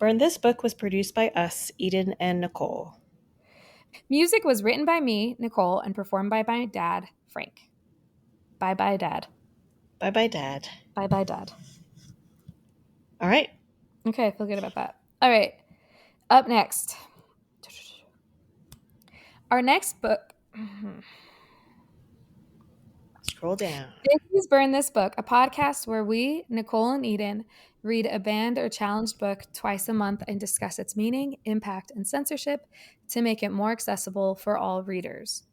Burn This Book was produced by us, Eden and Nicole. Music was written by me, Nicole, and performed by my dad, Frank. Bye-bye, Dad. Bye-bye, Dad. Bye-bye, Dad. All right. Okay, I feel good about that. All right. Up next. Our next book. Scroll down. This is Burn This Book, a podcast where we, Nicole and Eden, read a banned or challenged book twice a month and discuss its meaning, impact, and censorship to make it more accessible for all readers.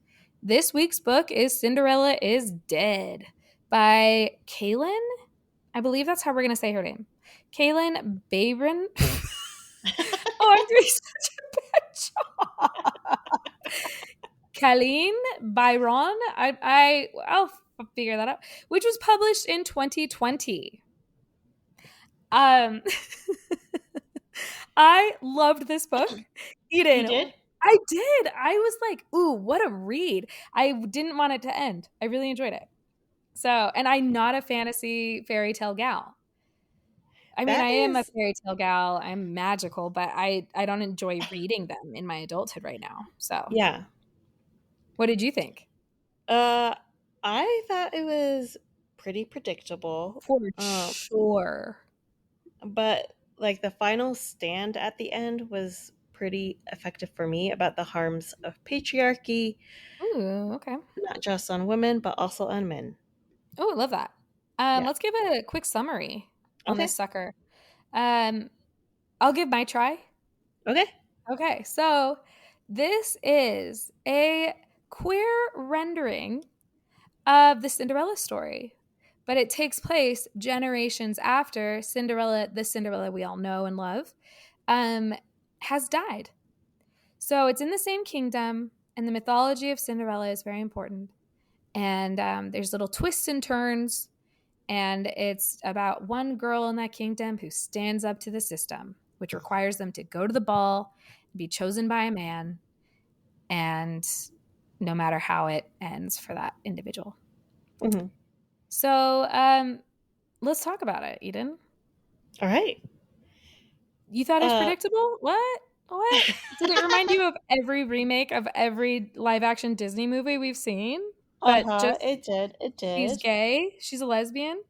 This week's book is Cinderella is Dead by Kalynn. I believe that's how we're going to say her name. Kalynn Bayron. Oh, I'm doing such a bad job. Kalynn Bayron. I'll figure that out. Which was published in 2020. I loved this book. Eden. You did? I did. I was like, ooh, what a read. I didn't want it to end. I really enjoyed it. So, and I'm not a fantasy fairy tale gal. I mean, I am a fairy tale gal. I'm magical, but I don't enjoy reading them in my adulthood right now. So, yeah. What did you think? I thought it was pretty predictable. For sure. But like the final stand at the end was pretty effective for me about the harms of patriarchy. Ooh, okay. Not just on women, but also on men. Oh, I love that. Let's give a quick summary on this sucker. I'll give my try. Okay. So this is a queer rendering of the Cinderella story, but it takes place generations after Cinderella, the Cinderella we all know and love, has died. So it's in the same kingdom, and the mythology of Cinderella is very important. And there's little twists and turns, and it's about one girl in that kingdom who stands up to the system, which requires them to go to the ball, be chosen by a man, and no matter how it ends for that individual. Mm-hmm. So let's talk about it, Eden. All right. You thought it was predictable? What? Did it remind you of every remake of every live-action Disney movie we've seen? But just it did. She's gay. She's a lesbian.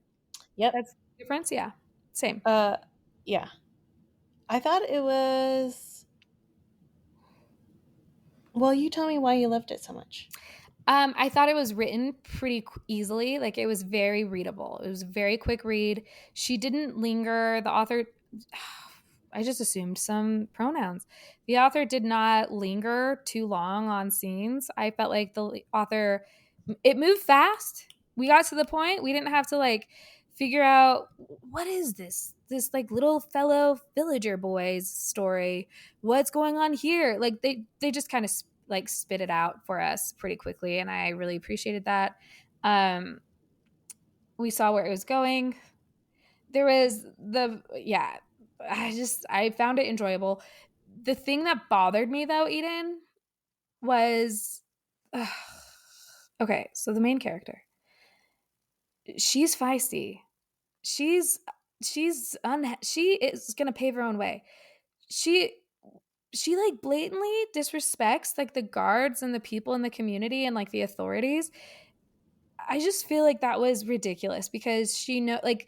Yep. That's the difference. Yeah. Same. Yeah. I thought it was. Well, you tell me why you loved it so much. I thought it was written pretty easily. Like, it was very readable. It was a very quick read. She didn't linger. The author, I just assumed some pronouns. The author did not linger too long on scenes. I felt like the author, it moved fast. We got to the point. We didn't have to like figure out, what is this like little fellow villager boy's story? What's going on here? Like they just kind of like spit it out for us pretty quickly, and I really appreciated that. We saw where it was going. There was I found it enjoyable. The thing that bothered me though, Eden, was okay, so the main character, she's feisty. She is gonna pave her own way. She like blatantly disrespects like the guards and the people in the community and like the authorities. I just feel like that was ridiculous, because she like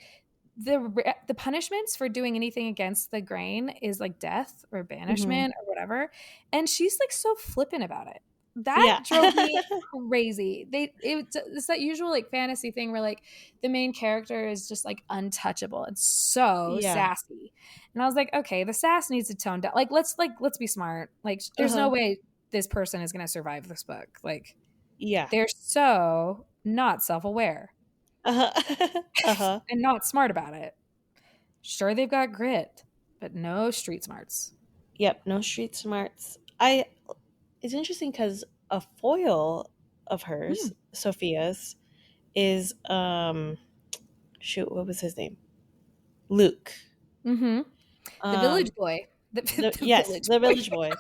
the punishments for doing anything against the grain is like death or banishment or whatever, and she's like so flippant about it. That drove me crazy. It's that usual like fantasy thing where like the main character is just like untouchable. It's so sassy, and I was like, okay, the sass needs to tone down. Like let's be smart. Like there's no way this person is gonna survive this book. Like they're so not self-aware and not smart about it. Sure, they've got grit, but no street smarts. Yep, no street smarts. It's interesting because a foil of hers, Sophia's, is what was his name? Luke. Mm-hmm. The village boy. The village boy.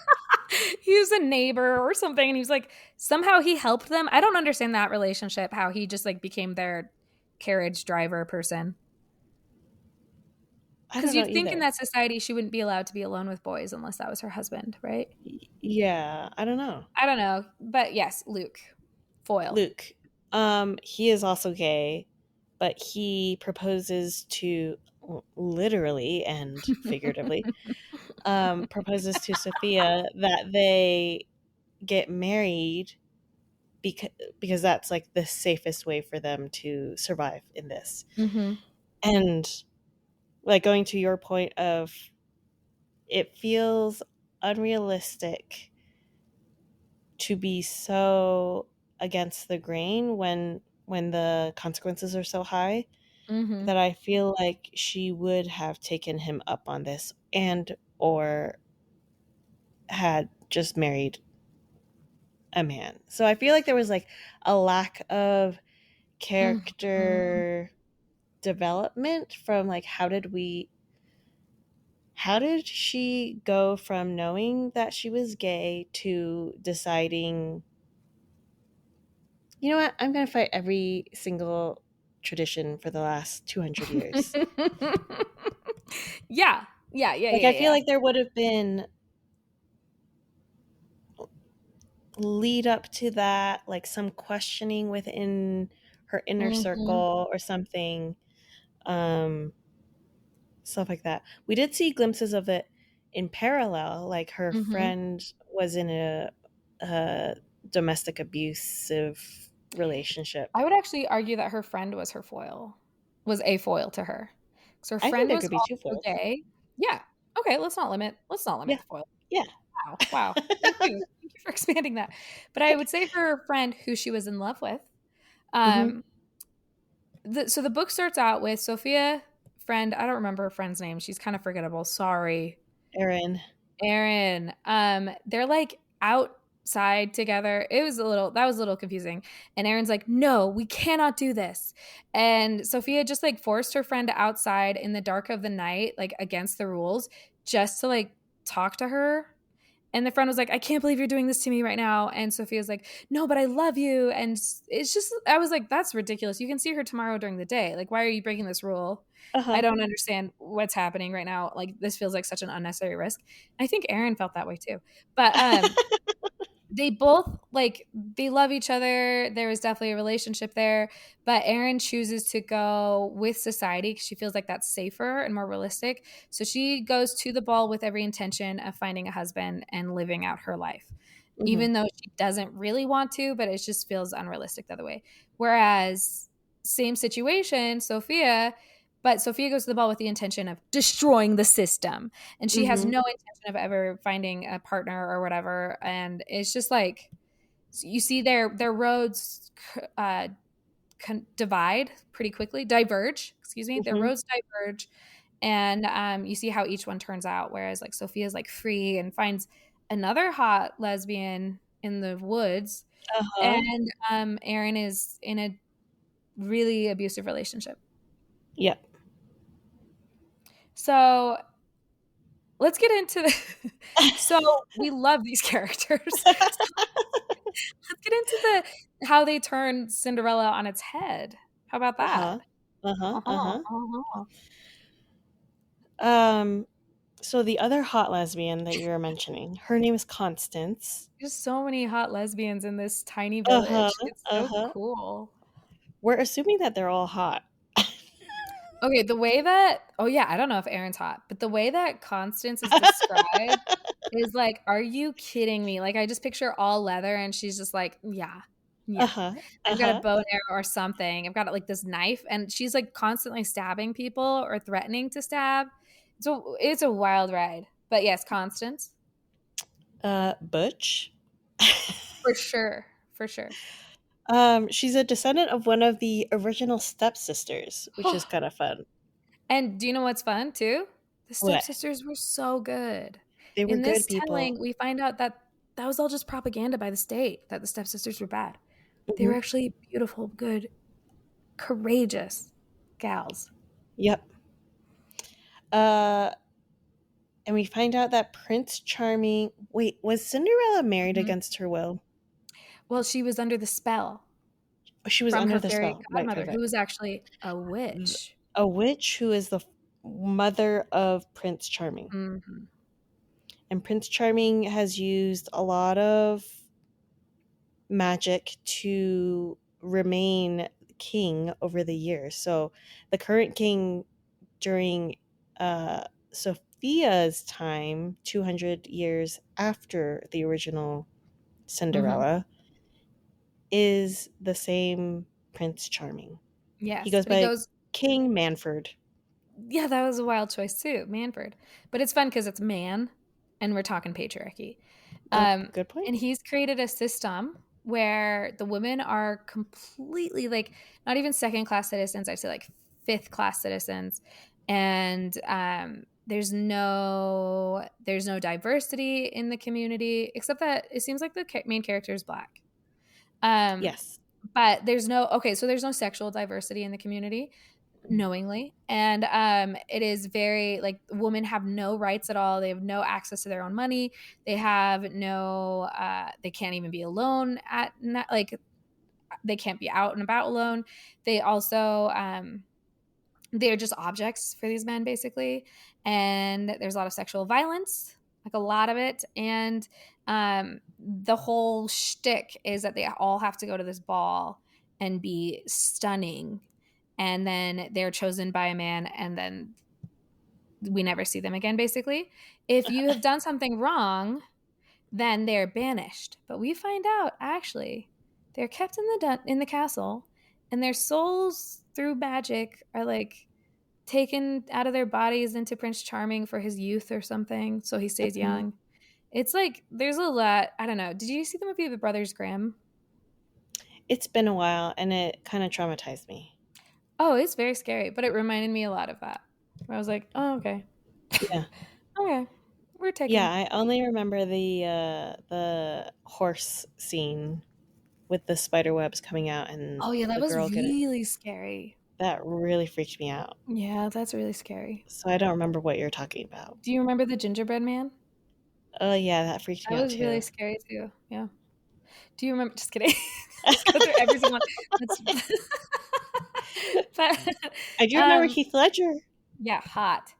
He was a neighbor or something, and he was like, somehow he helped them. I don't understand that relationship, how he just like became their carriage driver person. I don't Because know you'd think in either. that society she wouldn't be allowed to be alone with boys unless that was her husband, right? Yeah, I don't know. I don't know, but yes, Luke, foil. Luke, he is also gay, but he proposes to, literally and figuratively, proposes to Sophia that they get married because that's like the safest way for them to survive in this. Mhm. And like going to your point of, it feels unrealistic to be so against the grain when the consequences are so high, Mhm. that I feel like she would have taken him up on this, and or had just married a man. So I feel like there was like a lack of Mhm. character development from like, how did she go from knowing that she was gay to deciding, you know what, I'm going to fight every single tradition for the last 200 years. Yeah. Yeah, yeah, Like yeah, I feel yeah. like there would have been lead up to that, like some questioning within her inner Mhm. circle or something, um, stuff like that. We did see glimpses of it in parallel, like her Mhm. friend was in a domestic abusive relationship. I would actually argue that her friend was her foil, was a foil to her. So her I think friend there was could be two also foils. gay. Yeah. Okay, let's not limit Yeah, the foil. yeah. Wow, wow. Thank you. Thank you for expanding that. But I would say for her friend who she was in love with, Hmm. um, so the book starts out with Sophia, friend, I don't remember her friend's name. She's kind of forgettable. Sorry. Erin. Aaron. They're like outside together. That was a little confusing. And Aaron's like, no, we cannot do this. And Sophia just like forced her friend outside in the dark of the night, like against the rules, just to like talk to her. And the friend was like, I can't believe you're doing this to me right now. And Sophia's like, no, but I love you. And it's just, I was like, that's ridiculous. You can see her tomorrow during the day. Like, why are you breaking this rule? I Uh-huh. don't understand what's happening right now. Like, this feels like such an unnecessary risk. I think Aaron felt that way too. But they both like they love each other. There was definitely a relationship there, but Erin chooses to go with society because she feels like that's safer and more realistic. So she goes to the ball with every intention of finding a husband and living out her life, Hmm. even though she doesn't really want to, but it just feels unrealistic the other way. Whereas same situation, but Sophia goes to the ball with the intention of destroying the system, and she has Hmm. no intention of ever finding a partner or whatever. And it's just like you see their roads divide pretty quickly, diverge. Excuse me, their Hmm. roads diverge, and you see how each one turns out. Whereas like Sophia's like free and finds another hot lesbian in the woods, Uh-huh. and Aaron is in a really abusive relationship. Yep. So let's get into the so we love these characters. Let's get into how they turn Cinderella on its head. How about that? Uh-huh. Uh-huh. Uh-huh, Uh-huh. uh-huh. Um, so the other hot lesbian that you were mentioning, her name is Constance. There's so many hot lesbians in this tiny Uh-huh. village. It's so Uh-huh. cool. We're assuming that they're all hot. Okay, the way that oh yeah, I don't know if Aaron's hot, but the way that Constance is described is like, are you kidding me? Like I just picture all leather and she's just like, yeah. Yeah. Uh-huh. I've got a Uh-huh. bow and arrow or something. I've got like this knife and she's like constantly stabbing people or threatening to stab. So it's a wild ride. But yes, Constance. Butch. For sure. For sure. She's a descendant of one of the original stepsisters, which is kind of fun. And do you know what's fun too? The What? stepsisters were so good. They were In good this people. telling, we find out that that was all just propaganda by the state, that the stepsisters were bad. They were Hmm. actually beautiful, good, courageous gals. Yep. Uh, and we find out that Prince Charming. Wait, was Cinderella married Mhm. against her will? Well, she was under the spell She was from under her the fairy spell. Right, godmother, right, who right. was actually a Th- witch. A witch who is the mother of Prince Charming. Mhm. And Prince Charming has used a lot of magic to remain king over the years. So the current king during Sophia's time, 200 years after the original Mhm. Cinderella, is the same Prince Charming. He Yes, goes but he by goes, King Manfred. yeah, that was a wild choice too, Manfred. But it's fun because it's man, and we're talking patriarchy. Good point. And he's created a system where the women are completely like not even second class citizens. I'd say like fifth class citizens, and there's no diversity in the community except that it seems like the main character is black. Um, Yes. but there's no sexual diversity in the community knowingly, and it is very like women have no rights at all. They have no access to their own money. They have no they can't even be alone like they can't be out and about alone. They also they're just objects for these men basically, and there's a lot of sexual violence, like a lot of it. And the whole shtick is that they all have to go to this ball and be stunning, and then they're chosen by a man, and then we never see them again basically. If you have done something wrong, then they're banished. But we find out actually they're kept in the castle, and their souls through magic are like taken out of their bodies into Prince Charming for his youth or something, so he stays Mhm. young. It's like there's a lot. I don't know. Did you see the movie The Brothers Grimm? It's been a while and it kind of traumatized me. Oh, it's very scary, but it reminded me a lot of that. Where I was like, oh, okay, Yeah. okay, we're Yeah, taken. I only remember the horse scene with the spider webs coming out and Oh yeah, that the was girl getting really scary. that really freaked me out. Yeah, that's really scary. So I don't remember what you're talking about. Do you remember the gingerbread man? Oh yeah, that freaked me That out was really too. scary too. Yeah. Do you remember? Just kidding. Let's go through every single one. Let's. but, I do remember um, Heath Ledger. yeah, hot,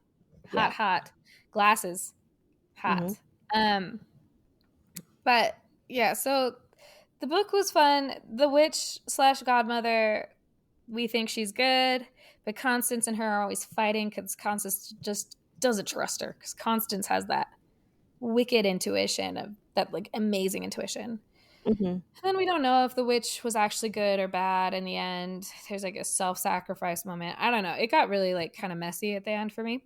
Yeah. hot, hot. Glasses, Hmm. hot. Um, but yeah, so the book was fun. The witch slash godmother, we think she's good, but Constance and her are always fighting because Constance just doesn't trust her because Constance has that wicked intuition of that like amazing intuition. Hmm. And then we don't know if the witch was actually good or bad in the end. There's like a self-sacrifice moment. I don't know. It got really like kind of messy at the end for me,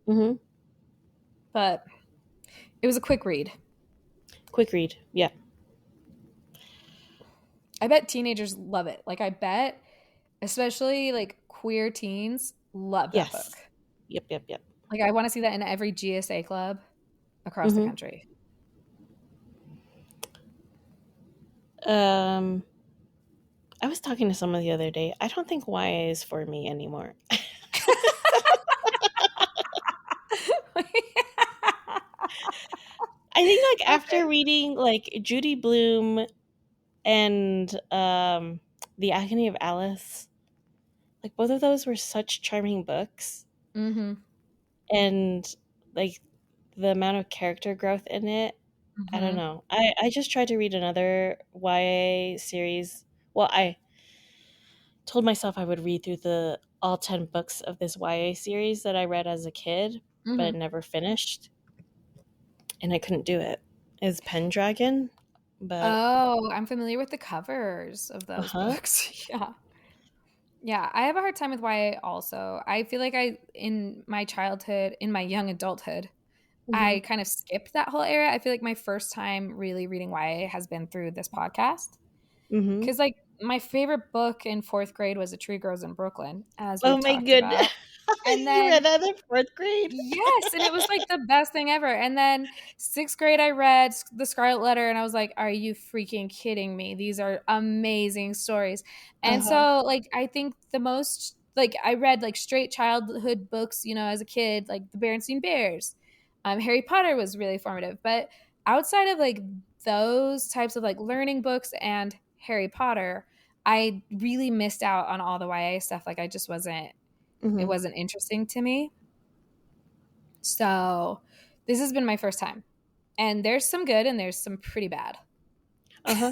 Hmm. but it was a quick read. Quick read. Yeah. I bet teenagers love it. Like I bet especially like queer teens love that book. Yes. Yep. Yep. Yep. Like I want to see that in every GSA club across the Hmm. country. Um, I was talking to someone the other day. I don't think YA is for me anymore. I think like Okay. after reading like Judy Blume and The Agony of Alice, like both of those were such charming books, Mhm. and like the amount of character growth in it, I don't Mhm. know. I just tried to read another YA series. Well, I told myself I would read through the all 10 books of this YA series that I read as a kid, but it Mhm. never finished, and I couldn't do it. Is Pendragon, but Oh, I'm familiar with the covers of those uh-huh. books. Yeah. Yeah, I have a hard time with YA also. I feel like in my childhood, in my young adulthood, Mhm. I kind of skipped that whole era. I feel like my first time really reading YA has been through this podcast. Mhm. Because, like, my favorite book in fourth grade was A Tree Grows in Brooklyn, as Oh we've my talked goodness. about. And You read then that in 4th grade? yes, and it was like the best thing ever. And then 6th grade, I read The Scarlet Letter, and I was like, "Are you freaking kidding me? These are amazing stories." And Uh-huh. so, like, I think the most like I read like straight childhood books, as a kid, like the Berenstain Bears. Harry Potter was really formative, but outside of like those types of like learning books and Harry Potter, I really missed out on all the YA stuff. Like, I just wasn't. It Mhm. wasn't interesting to me. So this has been my first time. And there's some good and there's some pretty bad. Uh-huh.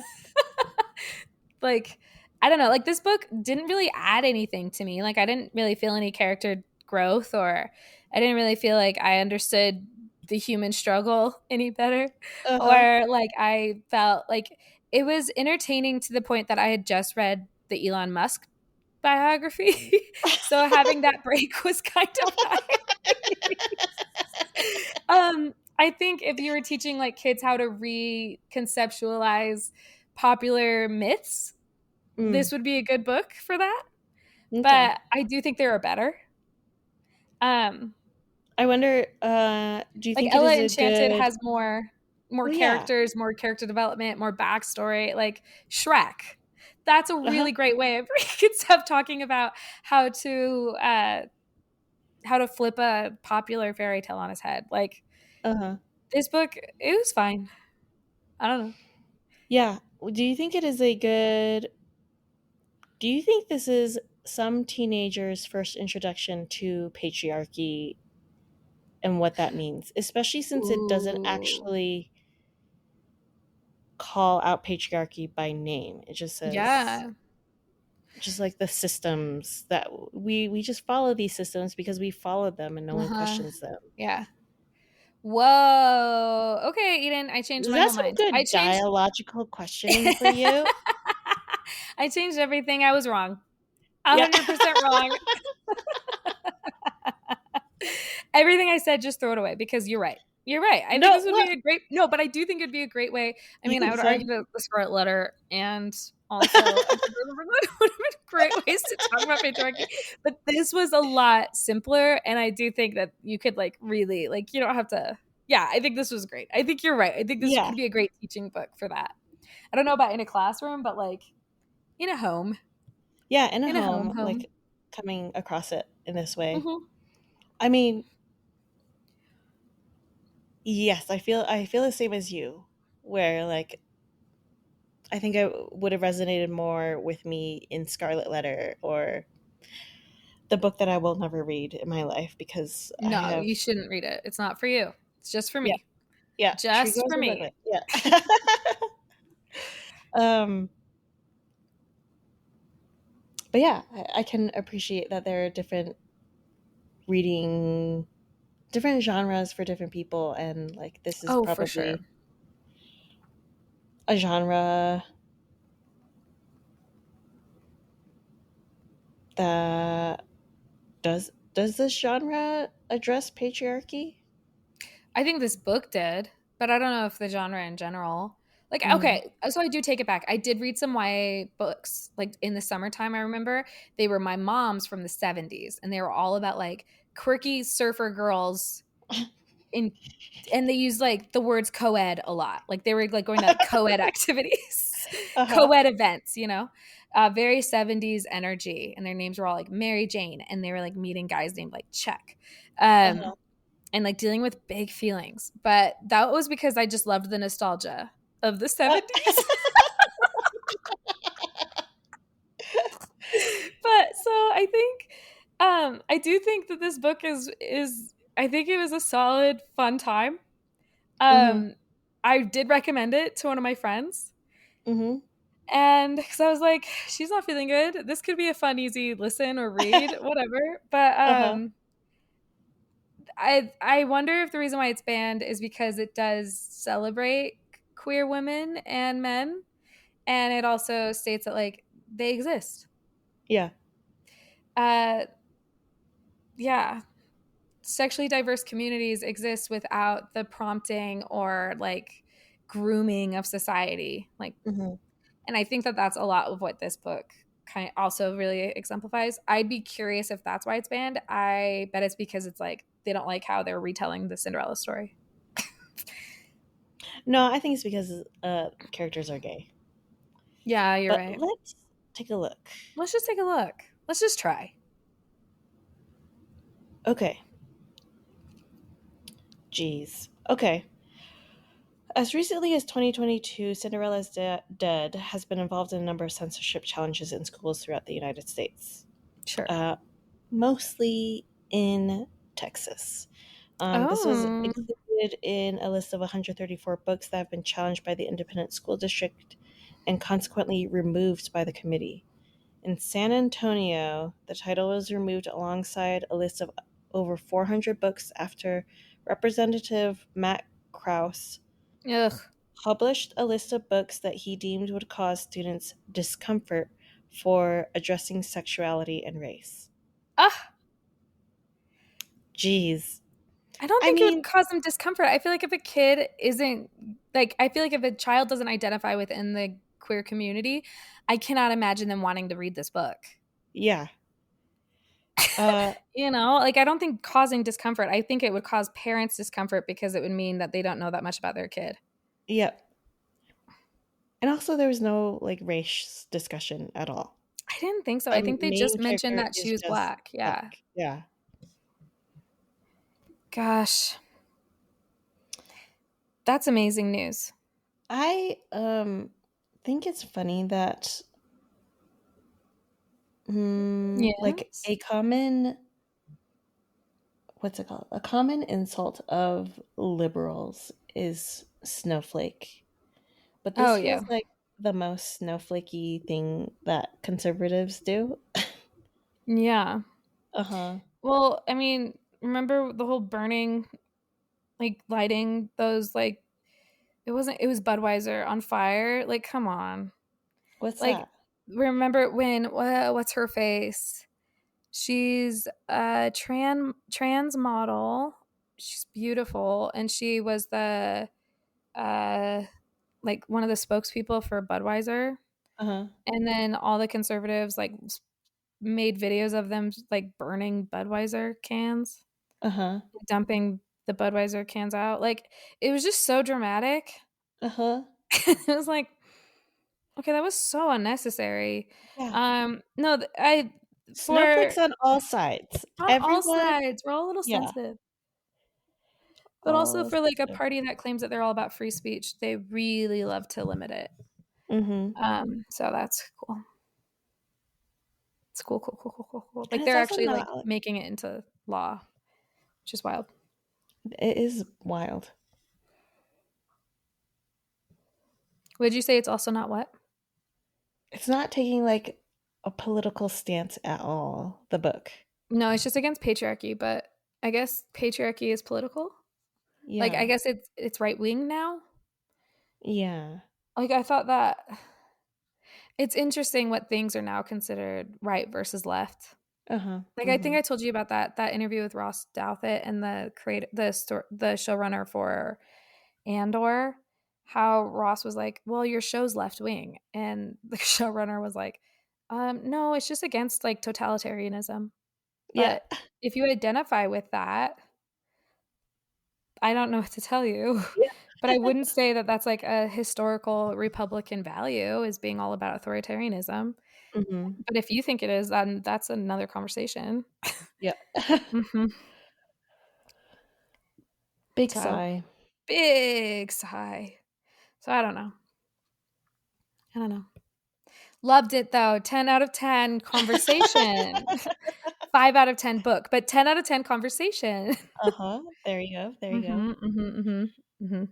Like, I don't know, like this book didn't really add anything to me. Like I didn't really feel any character growth, or I didn't really feel like I understood the human struggle any better, Uh-huh. or like I felt like it was entertaining to the point that I had just read the Elon Musk biography. So having that break was kind of nice. I think if you were teaching like kids how to reconceptualize popular myths, Mm. this would be a good book for that. Okay. But I do think there are better. Um, I wonder, do you like think it Ella is a Enchanted good... has more Well, yeah. characters, more character development, more backstory. Like Shrek, that's a Uh-huh. really great way of breaking stuff, talking about how to uh, how to flip a popular fairy tale on his head. Like Uh-huh. this book, it was fine. I don't know. Yeah. Do you think it is a good... Do you think this is some teenagers' first introduction to patriarchy and what that means, especially since it doesn't Ooh. actually call out patriarchy by name. It just says, Yeah. just like the systems that we just follow these systems because we followed them and no one Uh-huh. questions them. Yeah. Whoa. Okay, Eden, I changed Is my that whole some mind. I good changed dialogical questioning for you? I changed everything. I was wrong. Yeah. 100% wrong. Everything I said, just throw it away because you're right. You're right. I think No, this would what? be a great no, but I do think it'd be a great way. I You mean, I think would so? argue that the Scarlet Letter and also would have been great ways to talk about patriarchy. But this was a lot simpler, and I do think that you could like really like you don't have to. Yeah, I think this was great. I think you're right. I think this Yeah. could be a great teaching book for that. I don't know about in a classroom, but like in a home, Yeah, in a in a home, home. like coming across it in this way. Hmm. I mean, yes, I feel the same as you, where like I think it would have resonated more with me in Scarlet Letter or the book that I will never read in my life because I No, have... you shouldn't read it. It's not for you. It's just for Yeah, me. yeah, tree Just grows for with me. ugly. Yeah. um, but yeah, I can appreciate that there are different reading, different genres for different people, and like this is Oh, for sure. probably a genre that does this genre address patriarchy? I think this book did, but I don't know if the genre in general. Like, Mm. okay, so I do take it back. I did read some YA books, like in the summertime. I remember they were my mom's from the 70s, and they were all about like quirky surfer girls in, and they used like the words co-ed a lot. Like they were like going to like co-ed activities, Uh-huh. co-ed events, very 70s energy. And their names were all like Mary Jane, and they were like meeting guys named like Chuck. Um, Uh-huh. and like dealing with big feelings. But that was because I just loved the nostalgia of the Uh, 70s. But so I think I do think that this book is I think it was a solid fun time. mhm. Um I did recommend it to one of my friends. Mhm. And because I was like, she's not feeling good. This could be a fun, easy listen or read, whatever. But Uh-huh. I wonder if the reason why it's banned is because it does celebrate queer women and men, and it also states that like they exist. Yeah. Uh, yeah, sexually diverse communities exist without the prompting or like grooming of society. Like, Mhm. and I think that that's a lot of what this book kind of also really exemplifies. I'd be curious if that's why it's banned. I bet it's because it's like they don't like how they're retelling the Cinderella story. No, I think it's because characters are gay. Yeah, you're But right. let's take a look. Let's just take a look. Let's just try. Okay. Jeez. Okay. As recently as 2022, Cinderella's Dead has been involved in a number of censorship challenges in schools throughout the United States, Sure. uh, mostly in Texas. This was Oh. included in a list of 134 books that have been challenged by the independent school district and consequently removed by the committee. In San Antonio, the title was removed alongside a list of over 400 books after Representative Matt Krause Ugh. published a list of books that he deemed would cause students discomfort for addressing sexuality and race. Ah, Jeez. I don't I think it would mean, cause them discomfort. I feel like if a kid isn't like I feel like if a child doesn't identify within the queer community, I cannot imagine them wanting to read this book. yeah. Uh, Like I don't think causing discomfort. I think it would cause parents discomfort because it would mean that they don't know that much about their kid. yeah. And also, there was no like race discussion at all. I didn't think so. I The think they main just mentioned character that she is was just black. Yeah. black. Yeah. Gosh. That's amazing news. I think it's funny that like Yes. a common what's it called? A common insult of liberals is snowflake. But Oh this yeah. feels like the most snowflakey thing that conservatives do. Yeah. Uh-huh. Well, I mean, remember the whole burning, like lighting those like it was Budweiser on fire. Like, come on. What's Like, that? remember when what's her face? She's a trans model. She's beautiful, and she was the uh like one of the spokespeople for Budweiser. Uh-huh. And then all the conservatives like made videos of them like burning Budweiser cans, Uh-huh. dumping the Budweiser cans out. Like it was just so dramatic. Uh-huh. It was like, okay, that was so unnecessary. Yeah. No, I for Snowflakes on all sides. on all Everyone, sides, we're all a little yeah, sensitive. But also all for like a sensitive. party that claims that they're all about free speech, they really love to limit it. Mm-hmm. So that's cool. It's cool, cool, cool, cool, cool, cool. And Like it's they're also actually like not like making it into law, which is wild. it is wild. Would you say it's also not what? It's not taking like a political stance at all, the book. No, it's just against patriarchy, but I guess patriarchy is political. Like I Yeah. guess it's right wing now. Yeah. Like I thought that it's interesting what things are now considered right versus left. Uh-huh. Like I think Mm-hmm. I told you about that interview with Ross Douthat and the showrunner for Andor, how Ross was like, "Well, your show's left wing," and the showrunner was like, no, it's just against like totalitarianism. Yeah. But if you identify with that, I don't know what to tell you." Yeah. But I wouldn't say that that's like a historical Republican value is being all about authoritarianism. Mm-hmm. But if you think it is, then that's another conversation. Yeah. Mhm. Big So sigh. big sigh. So I don't know. I don't know. Loved it though. 10 out of 10 conversation. 5 out of 10 book, but 10 out of 10 conversation. Uh-huh. There you go. There you go. Mhm, mhm, mhm, mhm.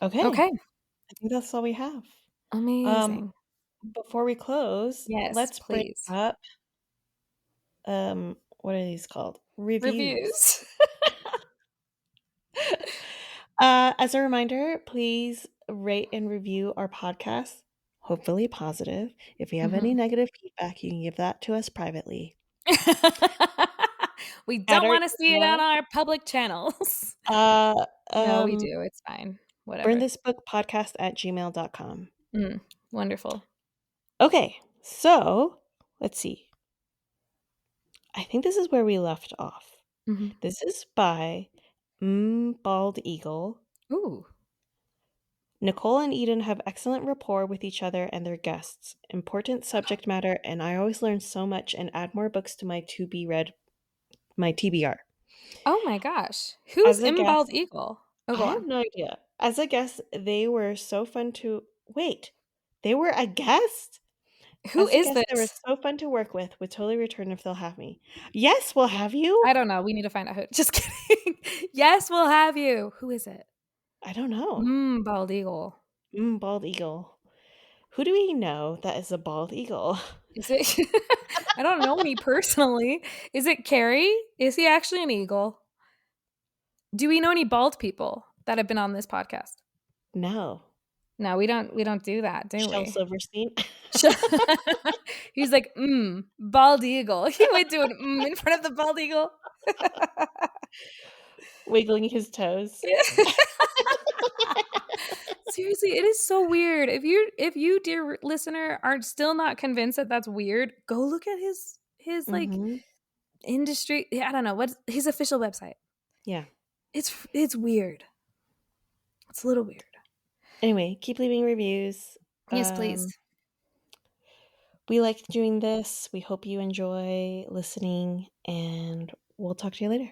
Okay. Okay, I think that's all we have. Um, amazing. before we close, Yes, let's bring please. up what are these called? Reviews. Reviews. As a reminder, please rate and review our podcast, hopefully positive. If you have any Mhm. negative feedback, you can give that to us privately. We At don't our wanna see it on email, our public channels. uh, No, we um, do, it's fine. Whatever. burnthisbookpodcast@gmail.com. Mm, wonderful. Okay, so let's see. I think this is where we left off. Mhm. This is by Bald Eagle. Ooh. Nicole and Eden have excellent rapport with each other and their guests. Important subject matter, and I always learn so much and add more books to my to be read, my TBR. Oh my gosh. Who's As a in guest, Bald Eagle? Oh, I go have on. no idea. As a guest, they were so fun to wait. They were a guest? Who As a is guest, they were this? so fun to work with. Would totally return if they'll have me. Yes, we'll have I you. don't know. We need to find out who. Just kidding. Yes, we'll have you. Who is it? I don't know. Bald eagle. Bald eagle. Who do we know that is a bald eagle? Is it? I don't know any personally. Is it Carrie? Is he actually an eagle? Do we know any bald people that have been on this podcast? No. No, we don't. We don't do that, do Shel we? Silverstein. He's like, bald eagle. He went to an in front of the bald eagle. Wiggling his toes. Seriously, it is so weird. If you, dear listener, are still not convinced that that's weird, go look at his like Mm-hmm. industry. Yeah, I don't know what's his official website. Yeah. It's weird. It's a little weird. Anyway, keep leaving reviews. Yes, please. We like doing this. We hope you enjoy listening, and we'll talk to you later.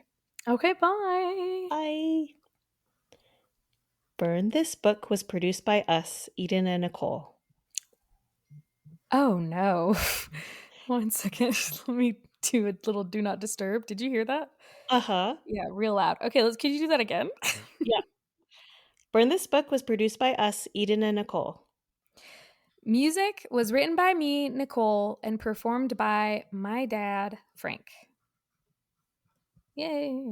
Okay, bye. Bye. Burn This Book was produced by us, Eden and Nicole. Oh no. 1 second. Let me do a little do not disturb. Did you hear that? Uh-huh. Yeah, real loud. Okay, can you do that again? Yeah. Burn This Book was produced by us, Eden and Nicole. Music was written by me, Nicole, and performed by my dad, Frank. Yay.